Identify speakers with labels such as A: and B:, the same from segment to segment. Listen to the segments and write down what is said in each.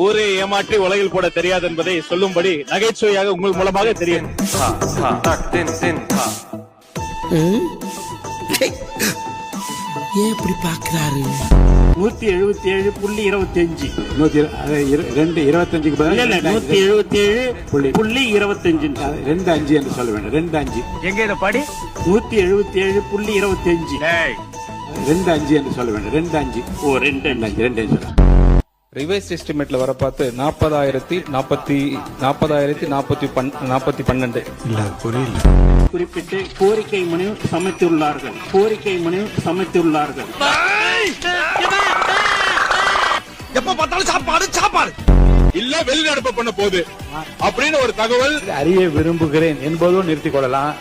A: ஊரை ஏமாற்றி உலகில் போட தெரியாது என்பதை சொல்லும்படி நகைச்சுவையாக உங்கள் மூலமாக தெரியும்.
B: ஏன் இப்படி பாக்குறாரு?
C: 177.25 125 25 என்று சொல்ல வேண்டும். 25
A: எங்க இத படி
C: 177.25 25 என்று சொல்ல வேண்டும். 25 ஓ 2 சொல்ல.
D: ரிவைஸ் எஸ்டிமேட்ல வர பார்த்து 40,040
B: இல்ல புரியல.
C: குறிப்பிட்டு கோரிக்கை மனு சமைத்துள்ளார்கள்.
B: எப்ப பார்த்தாலும் சாப்பாடு
A: இல்ல வெளிநடப்பு பண்ண போகுது அப்படின்னு ஒரு தகவல்
E: அறிய விரும்புகிறேன் என்பதும் நிறுத்திக் கொள்ளலாம்.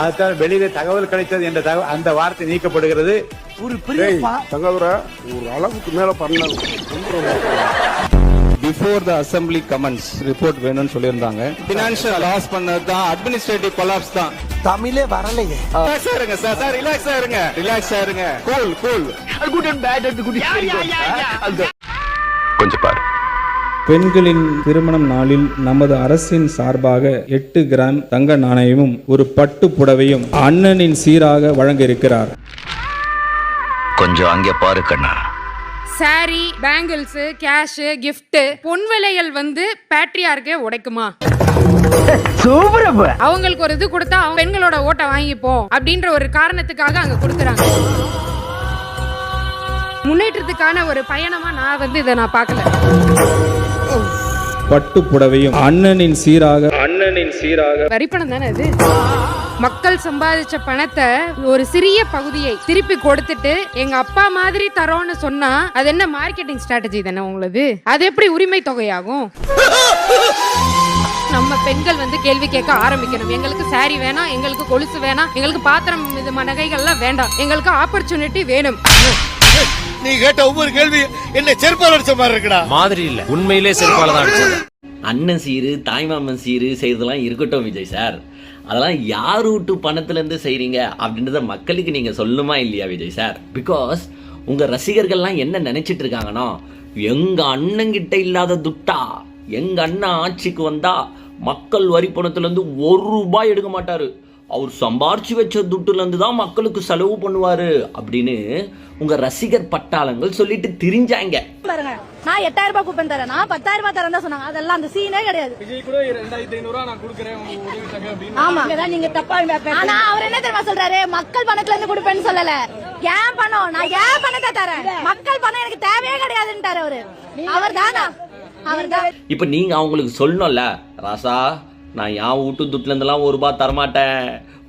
E: அதுதான் வெளியில தகவல் கிடைத்தது என்ற அந்த வார்த்தை நீக்கப்படுகிறது.
B: ஒரு பெரிய
F: தகவல ஒரு அளவுக்கு மேல பண்ணலாம்.
D: Before the assembly comments report வேணும்னு சொல்லியிருந்தாங்க. பினான்சியல் லாஸ் பண்ணது தான், அட்மினிஸ்ட்ரேட்டிவ் கொலாப்ஸ் தான்.
B: தமிழே வரலையே.
D: ரிலாக்ஸா இருங்க சார், ரிலாக்ஸா இருங்க. Cool good and bad and good.
F: கொஞ்சம் பாரு.
D: பெண்களின் திருமணம் நாளில் நமது அரசின் சார்பாக 8 கிராம் தங்க நாணயமும் ஒரு பட்டு புடவையும் அண்ணனின் சீராக வழங்க இருக்கிறார்.
G: கொஞ்சம் அங்கே பாரு கண்ணா.
H: சாரி, பேங்கிள்ஸ், கேஷ், கிஃப்ட், பொன் விலைகள் வந்து பேட்ரியார்க்கே உடைக்குமா? அவங்களுக்கு ஒரு இது கொடுத்தா அவங்க பெண்களோட ஓட்டை வாங்கிப்போம் அப்படின்ற ஒரு காரணத்துக்காக அங்க கொடுக்கறாங்க. முன்னேற்றத்துக்கான ஒரு பயணமா நான் வந்து இதை நான் பார்க்கல.
D: பட்டு புடவையும் அண்ணனின் சீராக
H: வரிப்பணம் தானே அது. மக்கள் சம்பாதிச்ச பணத்தை ஒரு சிறிய பகுதியை திருப்பி கொடுத்துட்டு எங்க அப்பா மாதிரி தரோன்னு சொன்னா அது என்ன மார்க்கெட்டிங் ஸ்ட்ராட்டஜி தானே உங்களுக்கு? அது எப்படி உரிமை தொகையாகும்? நம்ம பெண்கள் வந்து கேள்வி கேட்க ஆரம்பிக்கணும். எங்களுக்கு சாரி வேணாம், எங்களுக்கு கொலுசு வேணாம், எங்களுக்கு பாத்திரம் நகைகள்லாம் வேண்டாம், எங்களுக்கு ஆப்பர்ச்சுனிட்டி வேணும்.
B: நீ கேட்ட ஒவ்வொரு கேள்வி என்ன செருப்பால் அடிச்ச மாதிரி இருக்குடா.
I: மாதிரி இல்ல, உண்மையிலே செருப்பால தான் அடிச்சது. அண்ணன் சீரு தாய்மாமன் சீரு செய்யறதெல்லாம் இருக்கட்டும் விஜய் சார், அதெல்லாம் யார் வீட்டு பணத்துல இருந்து செய்றீங்க அப்படின்றத மக்களுக்கு நீங்க சொல்லணுமா இல்லையா விஜய் சார்? பிகாஸ் உங்க ரசிகர்கள்லாம் என்ன நினைச்சிட்டு இருக்காங்கன்னா, எங்க அண்ணங்கிட்ட இல்லாத துட்டா எங்க அண்ணன் ஆட்சிக்கு வந்தா மக்கள் வரி பணத்துல இருந்து 1 ரூபாய் எடுக்க மாட்டாரு, அவர் சம்பாரிச்சு வச்ச துட்டுல இருந்து தான் மக்களுக்கு செலவு பண்ணுவாரு அப்படின்னு உங்க ரசிகர் பட்டாளங்கள் சொல்லிட்டு திரிஞ்சாங்க.
J: நான் 8000 ரூபாய் கூப்பன் தரேன், நான் 10000 ரூபாய் தரேன் தான் சொன்னாங்க. அதெல்லாம் அந்த சீனே கிடையாது.
A: விஜய் கூட 2500 ரூபாய் நான் கொடுக்கறேன் உதவி தொகை அப்படின்னு.
J: ஆமா, நீங்க தப்பா. ஆனா அவர் என்ன தெரியுமா சொல்றாரு? மக்கள் பணத்துல இருந்து கொடுப்பேன்னு சொல்லல. ஏன் பணம், நான் ஏன் பணத்தை தரேன், மக்கள் பணம் எனக்கு தேவையே கிடையாதுன்றாரு அவரு. அவர்தான்.
I: இப்ப நீங்க அவங்களுக்கு சொல்லணும்ல, ராசா நான் என் வீட்டு துட்டுல இருந்தெல்லாம் 1 ரூபாய் தரமாட்டேன்,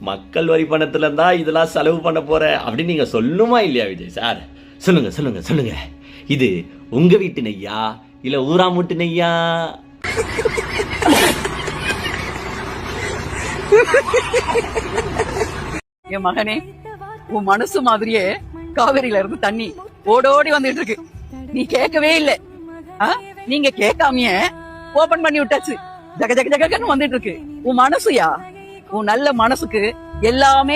I: மக்கள் வரி பணத்துல இருந்தா இதெல்லாம் செலவு பண்ண போறேன் அப்படின்னு நீங்க சொல்லணுமா இல்லையா விஜய் சார்? சொல்லுங்க. இது உங்க வீட்டு நெய்யா இல்ல ஊரா மூட்டு நெய்யா?
K: என் மகனே, உன் மனசு மாதிரியே காவிரியில இருந்து தண்ணி ஓடோடி வந்துட்டு இருக்கு. நீ கேட்கவே இல்லை. நீங்க கேட்காமையே ஓபன் பண்ணி விட்டாச்சு. ஜகன்னு வந்துட்டு இருக்கு. உன் மனசுயா, உன் நல்ல மனசுக்கு எல்லாமே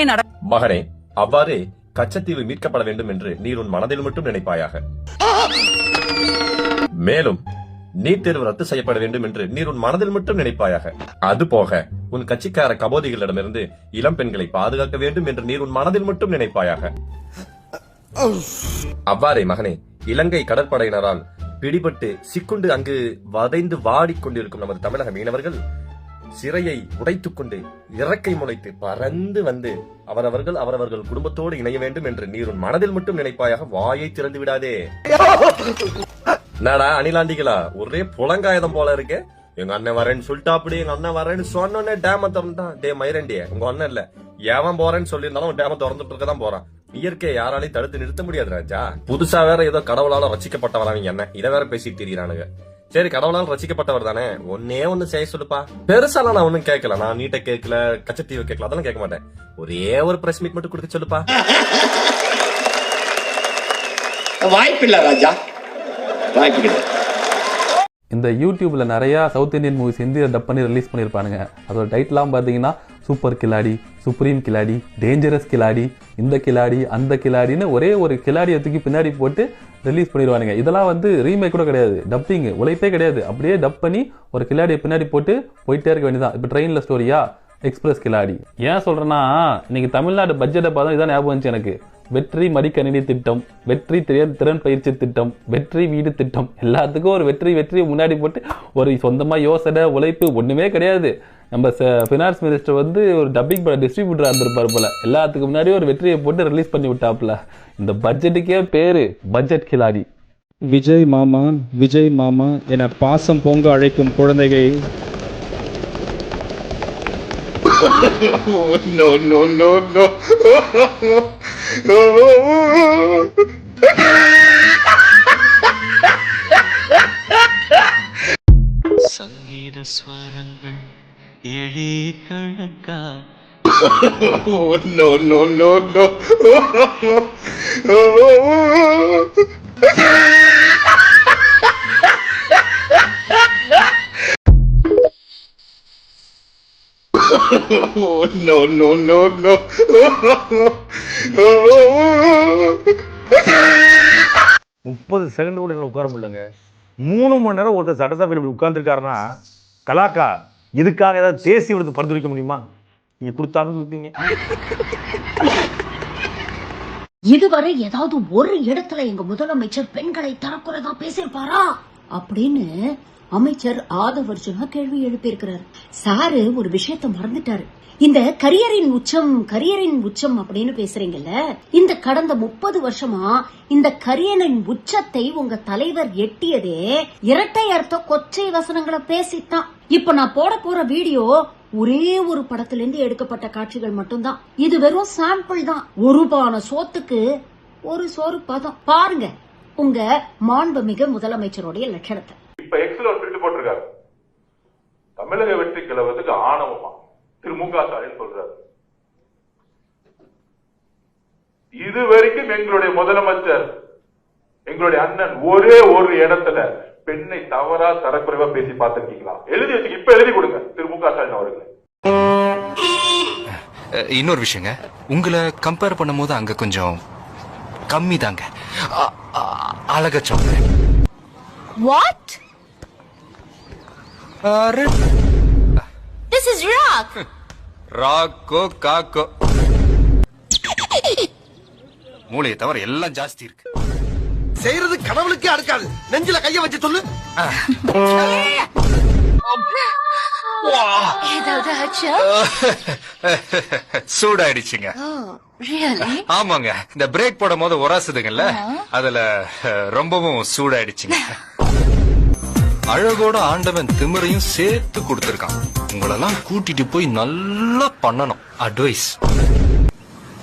F: மகனே, அவ்வாறு கச்சத்தீவு மீட்கப்பட வேண்டும் என்று நீர் உன் மனதில் மட்டும் நினைப்பாயாக. மேலும் நீட் தேர்வு ரத்து செய்யப்பட வேண்டும் என்று நீர் உன் மனதில் மட்டும் நினைப்பாயாக. அதுபோக உன் கட்சிக்கார கபோதிகளிடமிருந்து இளம் பெண்களை பாதுகாக்க வேண்டும் என்று நீர் உன் மனதில் மட்டும் நினைப்பாயாக. அவ்வாறே மகனே, இலங்கை கடற்படையினரால் பிடிபட்டு சிக்குண்டு அங்கு வதைந்து வாடிக்கொண்டிருக்கும் நமது தமிழக மீனவர்கள் சிறையை உடைத்துக் கொண்டு இறக்கை முளைத்து பறந்து வந்து அவரவர்கள் குடும்பத்தோடு இணைய வேண்டும் என்று நீர் உன் மனதில் மட்டும் நினைப்பாயாக. வாயை திறந்து விடாதே. நாடா அணிலாண்டிகளா, ஒரே புலங்காயுதம் போல இருக்கு. எங்க அண்ணன் வரேன்னு சொல்லிட்டா, அப்படி எங்க அண்ணன் வரேன்னு சொன்னோன்னே டேம திறந்தான். டே மயிரண்டிய, உங்க அண்ணன் இல்ல, எவன் போறேன்னு சொல்லியிருந்தாலும் டேம திறந்துட்டு இருக்கதான் போறான். இயற்கையை யாராலையும் தடுத்து நிறுத்த முடியாது ராஜா. புதுசா வேற ஏதோ கடவுளால ரசிக்கப்பட்டவராங்க என்ன, இதை வேற பேசிட்டு தெரியுறானுங்க. சரி, கடவுளால் ரசிக்கப்பட்டவர் தானே, ஒன்னு செய்ய சொல்லுப்பா. பெருசாலாம் நான் ஒன்னும் கேட்கல, நான் நீட்ட கேட்கல, கச்சத்தீவு கேட்கல, அதெல்லாம் கேட்க மாட்டேன். ஒரே ஒரு பிரஸ் மீட் மட்டும் கொடுக்க சொல்லுப்பா.
B: வாய்ப்பில்ல ராஜா, வாய்ப்பு கிடையாது.
L: இந்த யூடியூப்ல நிறைய சவுத் இந்தியன் மூவிஸ் ஹிந்தியில டப் பண்ணி ரிலீஸ் பண்ணியிருப்பானுங்க. அதோட டைட்டிலாம் பார்த்தீங்கன்னா super Khiladi, supreme Khiladi, dangerous Khiladi, இந்த கிலாடி அந்த கிலாடின்னு ஒரே ஒரு கிலாடியை தூக்கி பின்னாடி போட்டு ரிலீஸ் பண்ணிடுவானுங்க. இதெல்லாம் வந்து ரீமேக் கூட கிடையாது, டப்பிங், உழைப்பே கிடையாது. அப்படியே டப் பண்ணி ஒரு கில்லாடியை பின்னாடி போட்டு போயிட்டே இருக்க வேண்டியதான். இப்போ ட்ரெயினில் ஸ்டோரியா, எக்ஸ்பிரஸ் கில்லாடி. ஏன் சொல்றேன்னா, இன்னைக்கு தமிழ்நாடு பட்ஜெட்டை பார்த்தா இதான் ஞாபகம் வந்துச்சு எனக்கு. வெற்றி மடிக்கணினி திட்டம், வெற்றி திறன் பயிற்சி திட்டம், வெற்றி வீடு திட்டம், எல்லாத்துக்கும் ஒரு வெற்றியை முன்னாடி போட்டு ஒரு சொந்தமா யோசனை உழைப்பு ஒண்ணுமே கிடையாது. நம்ம ஃபினான்ஸ் மினிஸ்டர் வந்து ஒரு டப்பிங் பட டிஸ்ட்ரிபியூட்டரா இருந்திருப்பாரு போல. எல்லாத்துக்கு முன்னாடி ஒரு வெற்றியை போட்டு ரிலீஸ் பண்ணி விட்டாப்ல. இந்த பட்ஜெட்டுக்கே பேரு பட்ஜெட் கில்லாடி.
D: விஜய் மாமா, விஜய் மாமா என பாசம் பொங்க அழைக்கும் குழந்தையை
G: சங்கீத ஸ்வரங்கள் ஏழே கணக்கா.
B: No, no, no, no.
C: 30 second கூட உட்கார முடியலங்க. 3 மணி நேரம் ஒருத்தர் சட்டசபையில் இப்படி உட்கார்ந்துருக்காருன்னா, கலாக்கா இதுக்காக ஏதாவது தேசிய விருது பரிந்துரைக்க முடியுமா? நீங்க கொடுத்தாலும் கொடுத்தீங்க.
J: இதுவரை ஏதாவது ஒரு இடத்துல எங்க முதலமைச்சர் பெண்களை தரக்குறைதா பேசியிருப்பாரா அப்படின்னு அமைச்சர் ஆதவ் அர்ஜுனா கேள்வி எழுப்பியிருக்கிறார். சாரு ஒரு விஷயத்த மறந்துட்டாரு. இந்த கரியரின் உச்சம் அப்படின்னு பேசுறீங்கல்ல, இந்த கடந்த 30 வருஷமா இந்த கரியரின் உச்சத்தை உங்க தலைவர் எட்டியதே இரட்டை அர்த்த கொச்சை வசனங்களை பேசித்தான். இப்ப நான் போட போற வீடியோ ஒரே ஒரு படத்துல இருந்து எடுக்கப்பட்ட காட்சிகள் மட்டும்தான். இது வெறும் சாம்பிள் தான். ஒரு பான சோத்துக்கு ஒரு சோறு பதம். பாருங்க உங்க மாண்புமிகு முதலமைச்சருடைய லட்சணத்தை.
E: இப்ப எக்ஸ்ல ஒரு பிரிண்ட் போட்டிருக்காரு, தமிழக வெற்றி கழகத்துக்கு ஆணவமா திரு மு க ஸ்டாலின் சொல்றாரு. இதுவரைக்கும் எங்களுடைய முதலமைச்சர், எங்களுடைய அண்ணன் ஒரே ஒரு இடத்துல பெண்ணை தவறா தரக்குறைவா பேசி பார்த்திருக்கீங்களா? எழுதி வச்சு இப்ப எழுதி கொடுங்க திரு மு க ஸ்டாலின் அவர்களே.
G: இன்னொரு விஷயங்க, உங்களை கம்பேர் பண்ணும்போது அங்க கொஞ்சம் கம்மி தாங்க. அழக சொல்றேன்.
J: வாட்? This is rock.
G: ராக்கோ காக்கோ மூளையை தவிர எல்லாம் ஜாஸ்தி இருக்கு.
B: செய்யறது கடவுளுக்கே அடுக்காது. நெஞ்சில கைய வச்சு சொல்லு.
G: சூடாயிடுச்சுங்க. ஆமாங்க, இந்த பிரேக் போடும் போது உராசுதுங்கல்ல, அதுல ரொம்பவும் சூடாயிடுச்சுங்க. அழகோட ஆண்டவன் திமிரையும் சேர்த்து கொடுத்திருக்கான். உங்களெல்லாம் கூட்டிட்டு போய் நல்லா பண்ணணும். அட்வைஸ்.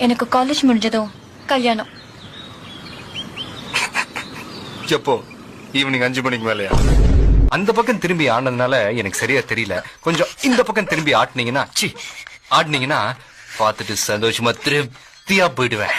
J: எனக்கு காலேஜ் முடிஞ்சதும் கல்யாணம்.
G: எப்போ? ஈவினிங் 5 மணிக்கு மேலயா? அந்த பக்கம் திரும்பி ஆனதுனால எனக்கு சரியா தெரியல. கொஞ்சம் இந்த பக்கம் திரும்பி ஆட்டினீங்கன்னா பார்த்துட்டு சந்தோஷமா திருப்தியா போயிடுவேன்.